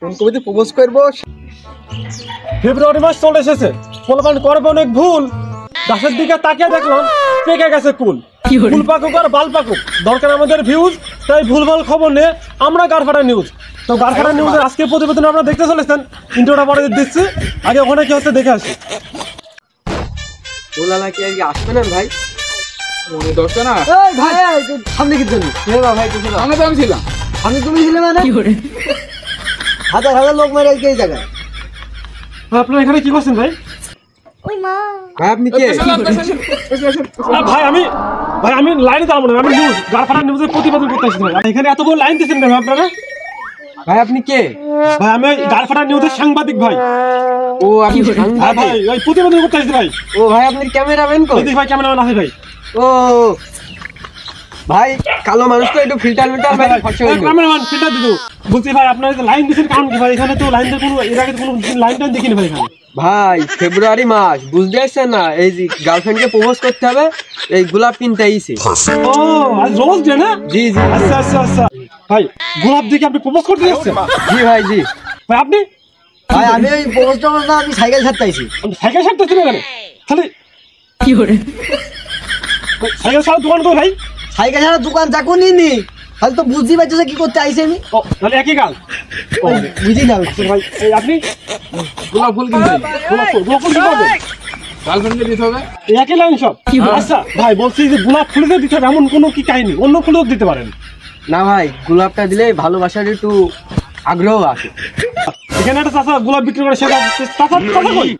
কোন কবিতে প্রপোজ করব। ফেব্রুয়ারি মাস চলে এসেছে, পোলাপান করবে অনেক ভুল। গাছের দিকে তাকিয়ে দেখলাম পেকে গেছে কুল। ফুল পাকুক আর বাল পাকুক, দরকার আমাদের ভিউজ। তাই ভুলভাল খবর নিয়ে আমরা গারফাটা নিউজ। তো গারফাটা নিউজের আজকে প্রতিবেদন আপনারা দেখতে চলেছেন। ইন্ট্রোটা পরে দিচ্ছি, আগে ওখানে কি হচ্ছে দেখে আসি। ওলালা কি আজকে আসবে না ভাই? দশটা না ভাই সামনে কি জন্য ভাই? আমি তো আমি ছিলাম। আমি তুমি ছিলে মানে হাজার হাজার লোক মারে এই জায়গায়। আপনারা এখানে কি করছেন ভাই? ভাই আপনি কে? ভাই আমি লাইনে দাঁড়াবো না, আমি নিউজ গারফাটা নিউজের প্রতিবেদন করতে আসছি ভাই। এখানে এতগুলো লাইন দিচ্ছেন কেন আপনারা? ভাই আপনি কে? ভাই আমি গারফাটা নিউজের সাংবাদিক ভাই। ও আপনি সাংবাদিক? ভাই ওই প্রতিবেদন করতে আসছি ভাই। ও ভাই আপনি ক্যামেরাম্যান কো? ভাই ক্যামেরাম্যান আছে ভাই। ও ভাই কালো মানুষ তো একটু ফিল্টার ভাই ফসে হইলো। ক্যামেরাম্যান ফিল্টার দিদু বলছি ভাই, আপনারা যে লাইন দিচ্ছেন কারণ কি ভাই? এখানে তো লাইন কোনো এর আগে কোনো লাইন টাইন দেখিনি ভাই এখানে। ভাই ফেব্রুয়ারি মাস বুঝতে পারছেন না, এই যে গার্লফ্রেন্ডকে প্রপোজ করতে হবে, এই গোলাপ কিনতে আইছে। ও আজ রোজ ডে না? জি জি আচ্ছা আচ্ছা আচ্ছা। ভাই গোলাপ দিকে আপনি প্রপোজ করতে যাচ্ছেন? জি ভাই জি। ভাই আপনি? ভাই আমি ওই প্রপোজটা না, আমি সাইকেল ছাড়তে আইছি। আপনি সাইকেল ছাড়তেছেন এখানে? তাহলে কি করে সাইকেল ছাড়ার দোকান কই ভাই? সাইকেল ছাড়া দোকান যাকো নি তাহলে তো বুঝতেই পারছো কি করতে আইছি আমি। ও তাহলে একই গাল। বুঝি না ভাই এই আপনি গোলাপ ফুল কিনতে গোলাপ ফুল কি করবেন? গার্লফ্রেন্ডকে দিতে হবে। এই একই লাইন সব? আচ্ছা ভাই বলছি যে গোলাপ ফুলে দিতে হবে এমন কোনো কি কাহিনী? অন্য ফুলও দিতে পারেন না ভাই, গোলাপটা দিলে ভালোবাসার একটু আগ্রহ আসে। এখানে একটা চাষা গোলাপ বিক্রি করে, সেটা চাষা কই?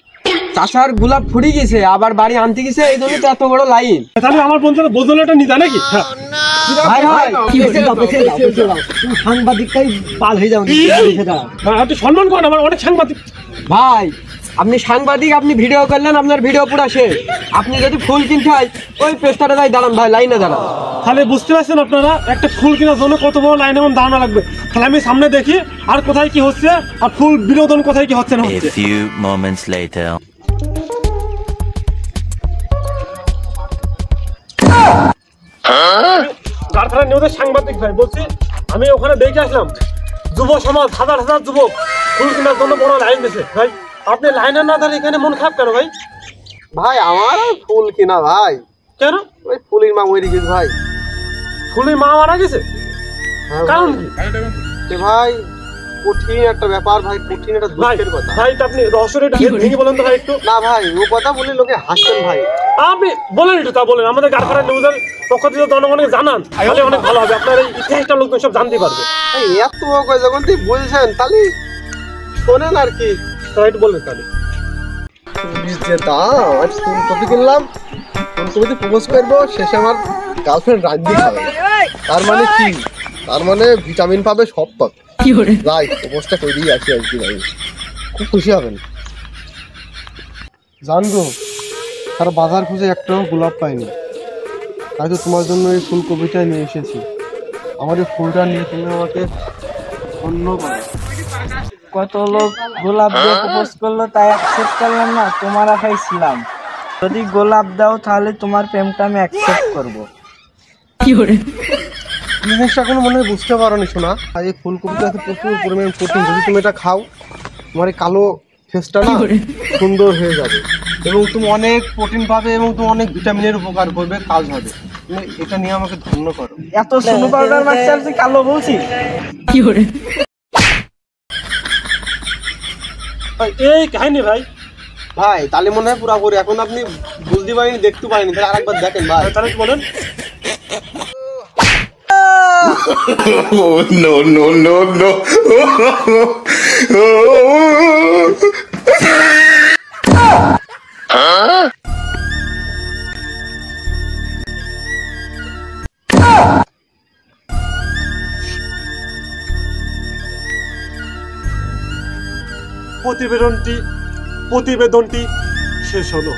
চাষার গোলাপ ফুরি গেছে, আবার বাড়ি আনতে গেছে, এই জন্য তো এত বড় লাইন। তাহলে আমার বন্ধুরা বোঝলো এটা নিতা নাকি? ভাই ভাই তুমি সাংবাদিকটাই পাল হয়ে যাও। আপনি সম্মান করেন, আমার অনেক সাংবাদিক। ভাই আপনি সাংবাদিক, আপনি ভিডিও করলেন, আপনার ভিডিও পুরা শেষ। আপনি যদি ফুল কিনতে হয় ওই পেস্টারে যাই দাঁড়ান ভাই, লাইনে দাঁড়ান। তাহলে বুঝতে পারছেন আপনারা একটা ফুল কেনার জন্য কত বড় লাইনে এমন দাঁড়ানো লাগবে। তাহলে আমি সামনে দেখি আর কোথায় কি হচ্ছে, আর ফুল বিনোদন কোথায় কি হচ্ছে না হচ্ছে। A few moments later. গারফাটা নিউজের সাংবাদিক ভাই বলছি, আমি ওখানে দেখে আসলাম যুব সমাজ হাজার হাজার যুবক ফুল কেনার জন্য বড় লাইন দিছে। ভাই আপনি লাইনে না দাঁড়িয়ে এখানে মন খারাপ কেন ভাই? ভাই আমার ফুল কিনা ভাই। কেন? ওই ফুলের মা মরে গেছে ভাই। ফুলের মা মারা গেছে? কারণ কি ভাই? কঠিন একটা ব্যাপার ভাই, কঠিন একটা দুঃখের কথা ভাই। আপনি রহস্যটা ভেঙে বলেন তো ভাই একটু। না ভাই ও কথা বলে লোকে হাসছেন ভাই। আপনি বলেন একটু, তা বলেন আমাদের গারফাটা নিউজের পক্ষ থেকে জনগণকে জানান, তাহলে অনেক ভালো হবে। আপনার এই ইতিহাসটা লোকজন সব জানতে পারবে। এত যখন তুই বলছেন তাহলে শোনেন আর কি। তাহলে একটু বলবেন তাহলে। ফুল কপি কিনলাম, ফুল কপিতে প্রপোজ করবো, শেষে আমার গার্লফ্রেন্ড রাজ্যে খাবে। তার মানে কি? তার মানে ভিটামিন পাবে, সব পাবে। যাই প্রপোজটা করে দিয়ে আসি আজকে ভাই, খুব খুশি হবেন। জানগো তার বাজার খুঁজে একটাও গোলাপ পাইনি, তাই তো তোমার জন্য এই ফুলকপিটা নিয়ে এসেছি। আমার এই ফুলটা নিয়ে তুমি আমাকে অন্য কত লোক গোলাপ দিয়ে প্রপোজ করলো, তাই অ্যাকসেপ্ট করলাম না, তোমার আশায় ছিলাম। যদি গোলাপ দাও তাহলে তোমার প্রেমটা আমি অ্যাকসেপ্ট করবো। জিনিসটা কোনো মনে হয় বুঝতে পারো নি শোনা। আর এই ফুলকপিতে আছে প্রচুর পরিমাণ প্রোটিন, যদি তুমি এটা খাও তোমার এই কালো ফেসটা না সুন্দর হয়ে যাবে, এবং তুমি অনেক প্রোটিন পাবে, এবং তুমি অনেক ভিটামিনের উপকার করবে, কাজ হবে। তুমি এটা নিয়ে আমাকে ধন্য করো। এত সোনু পাউডার মারছি কালো বলছি? এই কাহিনী ভাই। ভাই তাহলে মনে হয় পুরোপুরি এখন আপনি বুঝতে পারেনি, দেখতে পারেনি, তাহলে আরেকবার দেখেন ভাই। তাহলে বলেন। Oh no no no no. প্রতিবেদনটি শেষ হলো।